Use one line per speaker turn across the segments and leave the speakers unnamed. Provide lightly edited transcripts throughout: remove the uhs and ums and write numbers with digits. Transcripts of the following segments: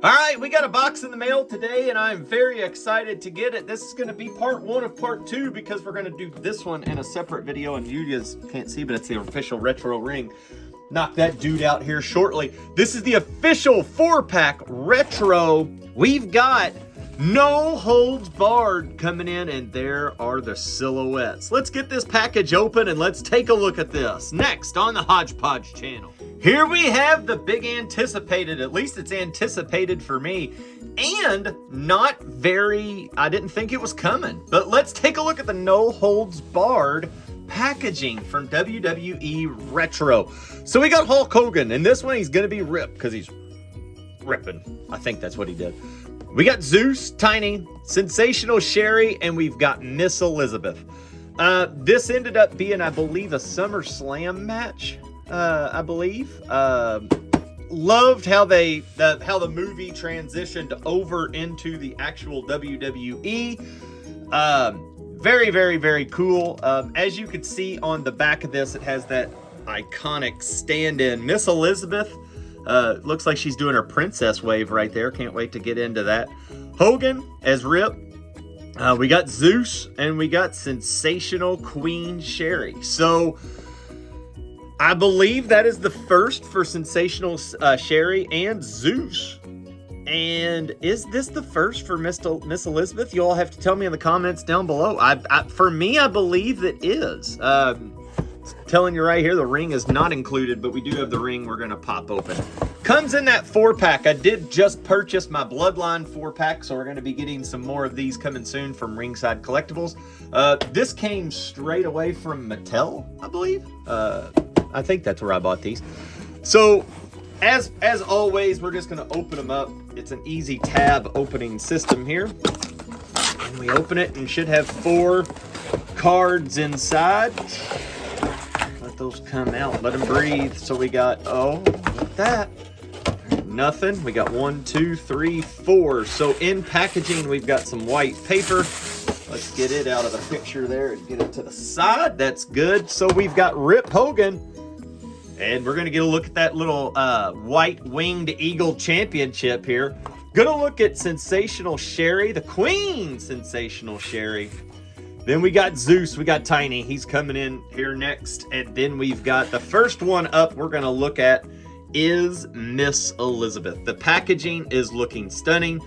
All right, we got a box in the mail today, and I'm very excited to get it. This is going to be part one of part two because we're going to do this one in a separate video, and you guys can't see, but it's the official retro ring. Knock that dude out here shortly. This is the official 4-pack retro. We've got no holds barred coming in, and there are the silhouettes. Let's get this package open and let's take a look at this. Next on the Hodgepodge channel. Here we have the big anticipated, at least it's anticipated for me, and not very, I didn't think it was coming. But let's take a look at the no holds barred packaging from WWE Retro. So we got Hulk Hogan, and this one he's gonna be ripped because he's ripping. I think that's what he did. We got Zeus, Tiny, Sensational Sherry, and we've got Miss Elizabeth. This ended up being, I believe, a SummerSlam match. I believe. Loved how how the movie transitioned over into the actual WWE. Very, very, very cool. As you can see on the back of this, it has that iconic stand-in. Miss Elizabeth, looks like she's doing her princess wave right there. Can't wait to get into that. Hogan as Rip. We got Zeus, and we got Sensational Queen Sherry. So I believe that is the first for Sensational Sherry and Zeus. And is this the first for Miss Elizabeth? You all have to tell me in the comments down below. For me, I believe it is. Telling you right here, the ring is not included, but we do have the ring we're going to pop open. Comes in that 4-pack. I did just purchase my Bloodline 4-pack, so we're going to be getting some more of these coming soon from Ringside Collectibles. This came straight away from Mattel, I believe. I think that's where I bought these. So, as always, we're just going to open them up. It's an easy tab opening system here. And we open it and should have 4 cards inside. Let those come out. Let them breathe. So we got, oh, look at that. Nothing. We got 1, 2, 3, 4. So in packaging, we've got some white paper. Let's get it out of the picture there and get it to the side. That's good. So we've got Rip Hogan. And we're going to get a look at that little white winged eagle championship here. Gonna look at Sensational Sherry, the Queen Sensational Sherry. Then we got Zeus, we got Tiny. He's coming in here next. And then we've got the first one up we're going to look at is Miss Elizabeth. The packaging is looking stunning.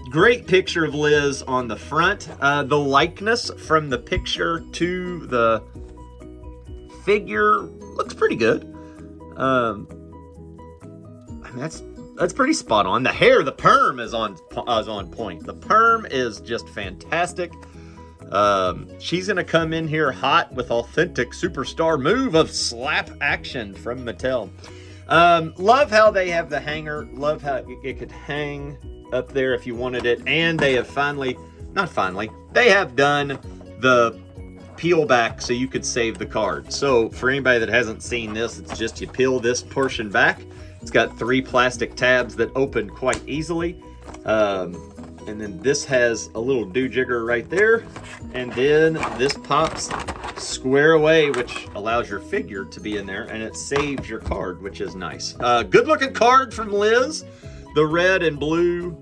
Great picture of Liz on the front. The likeness from the picture to the figure looks pretty good. I mean, that's pretty spot on. The hair, the perm is on point. The perm is just fantastic. She's gonna come in here hot with authentic superstar move of slap action from Mattel. Love how they have the hanger. Love how it could hang up there if you wanted it. And they have they have done the peel back so you could save the card. So for anybody that hasn't seen this, it's just you peel this portion back. It's got 3 plastic tabs that open quite easily. And then this has a little do-jigger right there. And then this pops square away, which allows your figure to be in there, and it saves your card, which is nice. Good looking card from Liz. The red and blue,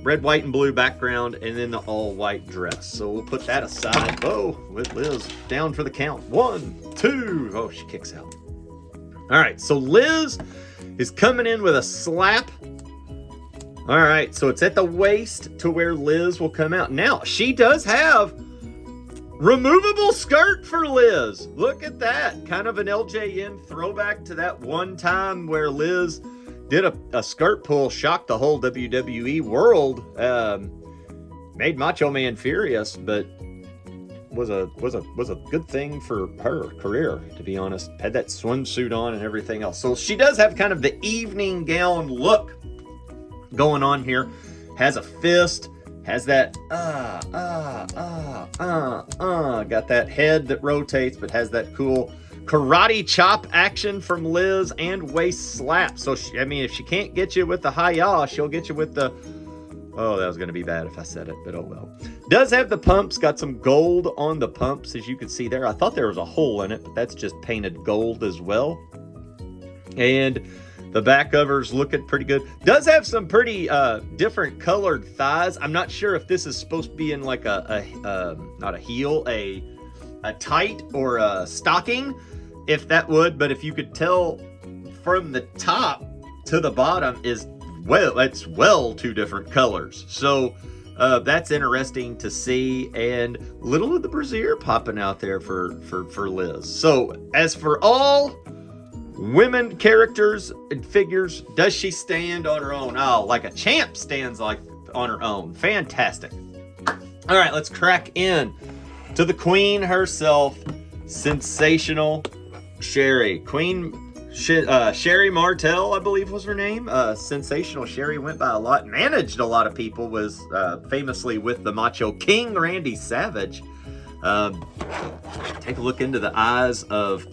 red, white, and blue background, and then the all-white dress. So we'll put that aside. Oh, with Liz down for the count. 1, 2. Oh, she kicks out. All right, so Liz is coming in with a slap. All right, so it's at the waist to where Liz will come out. Now, she does have removable skirt for Liz. Look at that. Kind of an LJN throwback to that one time where Liz did a skirt pull, shocked the whole WWE world, made Macho Man furious, but was a good thing for her career, to be honest. Had that swimsuit on and everything else. So she does have kind of the evening gown look going on here. Has a fist, has that got that head that rotates, but has that cool karate chop action from Liz and waist slap. So, I mean, if she can't get you with the hi-ya, she'll get you with the... Oh, that was going to be bad if I said it, but oh well. Does have the pumps, got some gold on the pumps, as you can see there. I thought there was a hole in it, but that's just painted gold as well. And The back cover's looking pretty good. Does have some pretty different colored thighs. I'm not sure if this is supposed to be in like not a heel, a tight or a stocking, if that would. But if you could tell from the top to the bottom is, well, it's well two different colors. So that's interesting to see, and little of the brassiere popping out there for Liz. So as for all women characters and figures, does she stand on her own? Oh, like a champ stands like on her own. Fantastic. All right, let's crack in to the queen herself, Sensational Sherri. Sherri Martel, I believe was her name. Sensational Sherri went by a lot, managed a lot of people, was famously with the Macho King, Randy Savage. Take a look into the eyes of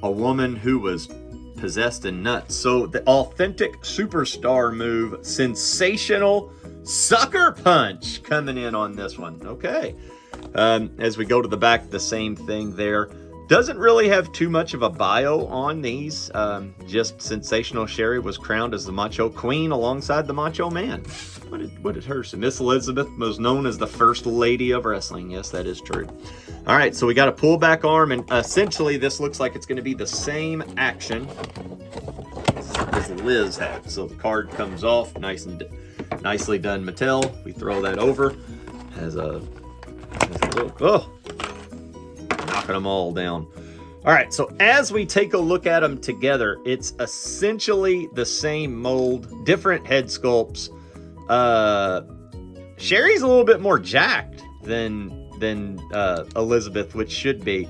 a woman who was possessed and nuts. So the authentic superstar move, Sensational Sucker Punch, coming in on this one. Okay. As we go to the back, the same thing there. Doesn't really have too much of a bio on these. Just Sensational Sherri was crowned as the Macho Queen alongside the Macho Man. What did her say? Miss Elizabeth was known as the First Lady of Wrestling. Yes, that is true. All right, so we got a pullback arm, and essentially this looks like it's going to be the same action as Liz had. So the card comes off, nicely done, Mattel. We throw that over. Has a look. Oh, knocking them all down. All right, so as we take a look at them together, it's essentially the same mold, different head sculpts. Sherri's a little bit more jacked than Elizabeth, which should be.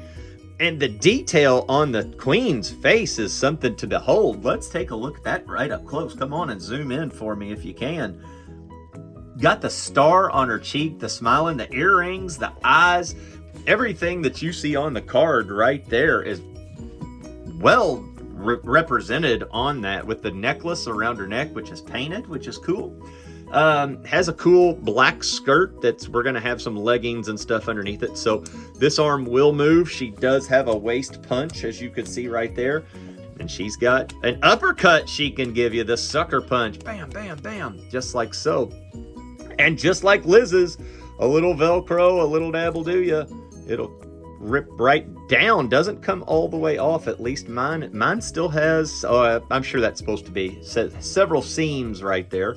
And the detail on the queen's face is something to behold. Let's take a look at that right up close. Come on and zoom in for me if you can. Got the star on her cheek, the smiling, the earrings, the eyes. Everything that you see on the card right there is well represented on that, with the necklace around her neck, which is painted, which is cool. Has a cool black skirt we're going to have some leggings and stuff underneath it. So this arm will move. She does have a waist punch, as you can see right there. And she's got an uppercut she can give you, the sucker punch. Bam, bam, bam. Just like so. And just like Liz's, a little Velcro, a little dabble do ya. It'll rip right down. Doesn't come all the way off, at least mine. Mine still has, I'm sure that's supposed to be several seams right there.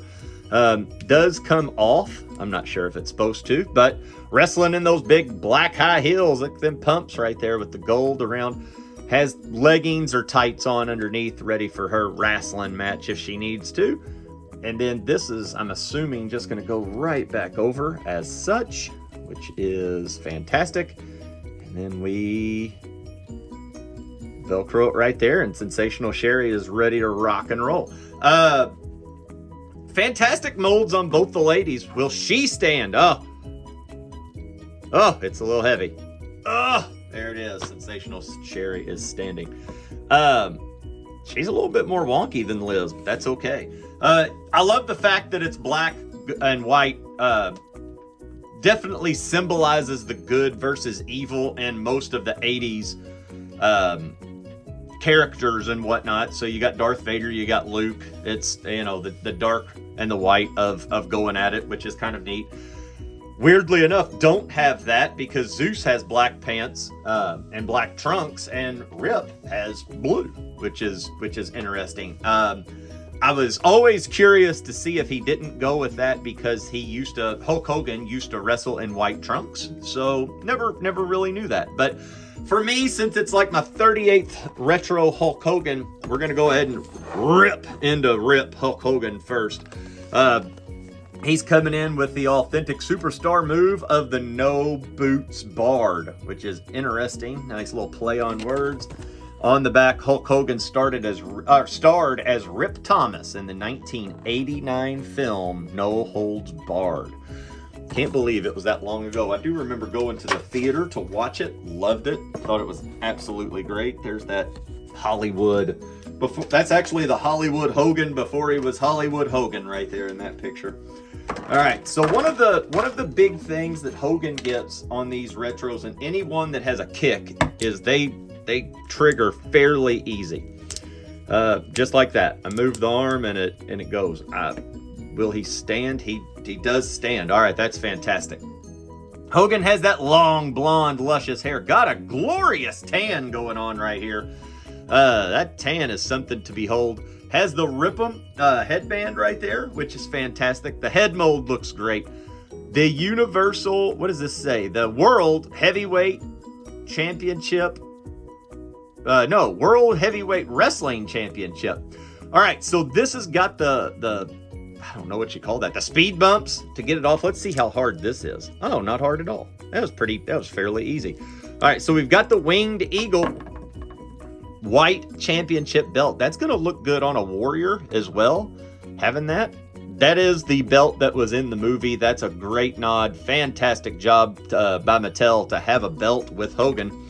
Does come off. I'm not sure if it's supposed to, but wrestling in those big black high heels, like them pumps right there with the gold around, has leggings or tights on underneath, ready for her wrestling match if she needs to. And then this is, I'm assuming, just going to go right back over as such, which is fantastic. And then we Velcro it right there, and Sensational Sherri is ready to rock and roll. Fantastic molds on both the ladies. Will she stand? Oh, it's a little heavy. Oh, there it is. Sensational Sherri is standing. She's a little bit more wonky than Liz, but that's okay. I love the fact that it's black and white. Definitely symbolizes the good versus evil in most of the 80s characters and whatnot. So you got Darth Vader, you got Luke. It's, you know, the dark and the white of going at it, which is kind of neat. Weirdly enough, don't have that because Zeus has black pants and black trunks, and Rip has blue, which is interesting. I was always curious to see if he didn't go with that because Hulk Hogan used to wrestle in white trunks. So never really knew that. But for me, since it's like my 38th retro Hulk Hogan, we're going to go ahead and rip into Rip Hulk Hogan first. He's coming in with the authentic superstar move of the No Boots Bard, which is interesting. Nice little play on words. On the back, Hulk Hogan starred as Rip Thomas in the 1989 film No Holds Barred. Can't believe it was that long ago. I do remember going to the theater to watch it. Loved it. Thought it was absolutely great. There's that Hollywood. That's actually the Hollywood Hogan before he was Hollywood Hogan right there in that picture. All right, so one of the big things that Hogan gets on these retros, and anyone that has a kick, is they trigger fairly easy. Just like that. I move the arm and it goes. Will he stand? He does stand. All right, that's fantastic. Hogan has that long, blonde, luscious hair. Got a glorious tan going on right here. That tan is something to behold. Has the Rip'em headband right there, which is fantastic. The head mold looks great. The Universal, what does this say? The World Heavyweight Championship. World Heavyweight Wrestling Championship. All right, so this has got the I don't know what you call that, the speed bumps to get it off. Let's see how hard this is. Oh, not hard at all. That was fairly easy. All right, so we've got the Winged Eagle White Championship belt. That's going to look good on a Warrior as well, having that. That is the belt that was in the movie. That's a great nod. Fantastic job by Mattel to have a belt with Hogan.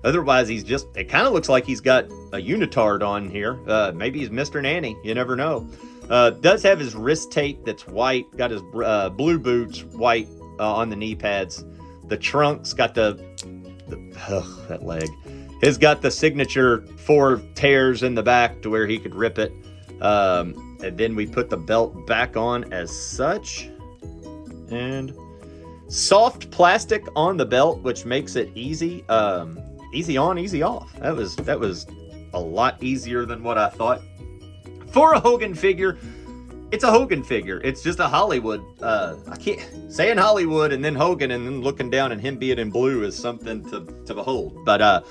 Otherwise, it kind of looks like he's got a unitard on here. Maybe he's Mr. Nanny. You never know. Does have his wrist tape that's white. Got his blue boots white on the knee pads. The trunk's got that leg. He's got the signature 4 tears in the back to where he could rip it. And then we put the belt back on as such. And soft plastic on the belt, which makes it easy. Easy on, easy off. That was a lot easier than what I thought. For a Hogan figure, it's a Hogan figure. It's just a Hollywood. I can't saying Hollywood and then Hogan and then looking down and him being in blue is something to behold. But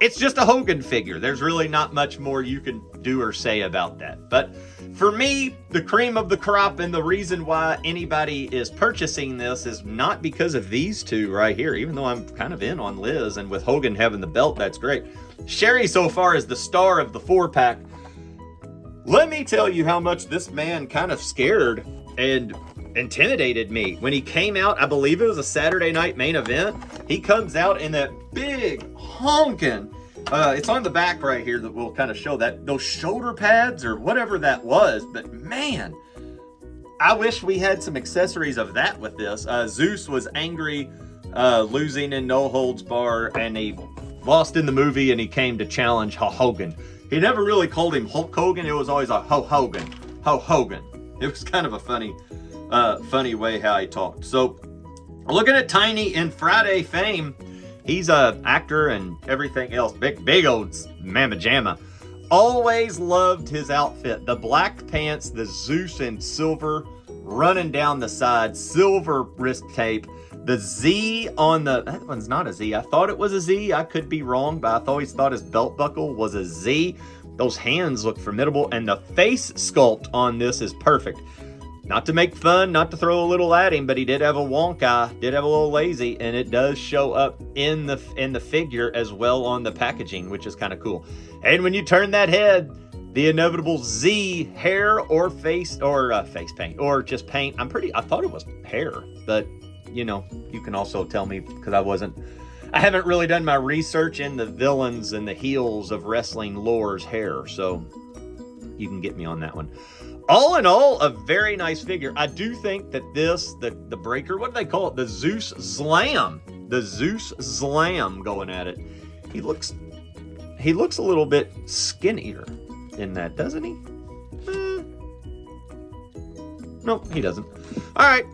it's just a Hogan figure. There's really not much more you can do or say about that. But for me, the cream of the crop and the reason why anybody is purchasing this is not because of these two right here, even though I'm kind of in on Liz, and with Hogan having the belt, that's great. Sherry so far is the star of the 4-pack. Let me tell you how much this man kind of scared and intimidated me. When he came out, I believe it was a Saturday night main event, he comes out in that big honking, it's on the back right here that will kind of show that, those shoulder pads or whatever that was, but man, I wish we had some accessories of that with this. Zeus was angry, losing in No Holds Bar, and he lost in the movie, and he came to challenge Hogan. He never really called him Hulk Hogan. It was always a Hogan. It was kind of a funny way how he talked. So, looking at Tiny in Friday fame, he's a actor and everything else. Big old mamma jamma. Always loved his outfit. The black pants, the Zeus in silver, running down the side, silver wrist tape. The Z on that one's not a Z. I thought it was a Z. I could be wrong, but I always thought his belt buckle was a Z. Those hands look formidable, and the face sculpt on this is perfect. Not to make fun, not to throw a little at him, but he did have a wonk eye, did have a little lazy, and it does show up in the figure as well on the packaging, which is kind of cool. And when you turn that head, the inevitable Z hair or face paint or just paint. I thought it was hair, but you know, you can also tell me because I haven't really done my research in the villains and the heels of wrestling lore's hair, so you can get me on that one. All in all, a very nice figure. I do think that the breaker, what do they call it? The Zeus Slam. The Zeus Slam going at it. He looks a little bit skinnier in that, doesn't he? Nope, he doesn't. All right.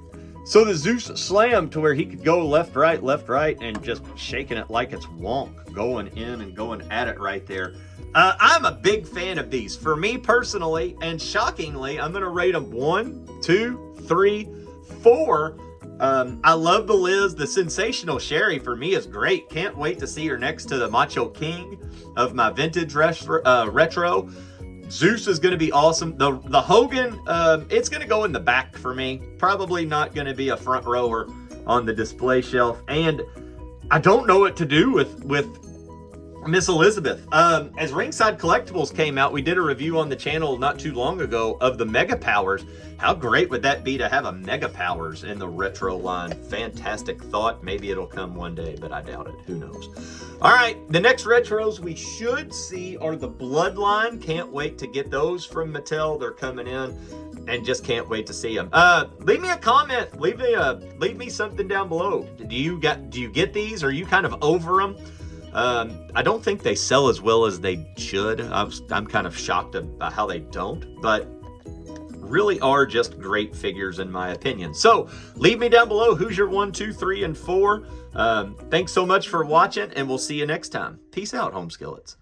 So the Zeus Slam to where he could go left, right, and just shaking it like it's wonk, going in and going at it right there. I'm a big fan of these. For me personally, and shockingly, I'm going to rate them 1, 2, 3, 4. I love the Liz. The Sensational Sherry for me is great. Can't wait to see her next to the Macho King of my vintage retro. Zeus is going to be awesome. The Hogan, it's going to go in the back for me. Probably not going to be a front rower on the display shelf. And I don't know what to do with Miss Elizabeth. As Ringside Collectibles came out, we did a review on the channel not too long ago of the Mega Powers. How great would that be to have a Mega Powers in the retro line? Fantastic thought. Maybe it'll come one day, but I doubt it. Who knows? All right, the next retros we should see are the Bloodline. Can't wait to get those from Mattel. They're coming in, and just can't wait to see them. Leave me a comment. Leave me something down below. Do you get these? Are you kind of over them? I don't think they sell as well as they should. I'm kind of shocked about how they don't, but really are just great figures in my opinion. So leave me down below who's your 1, 2, 3, and 4. Thanks so much for watching, and we'll see you next time. Peace out, home skillets.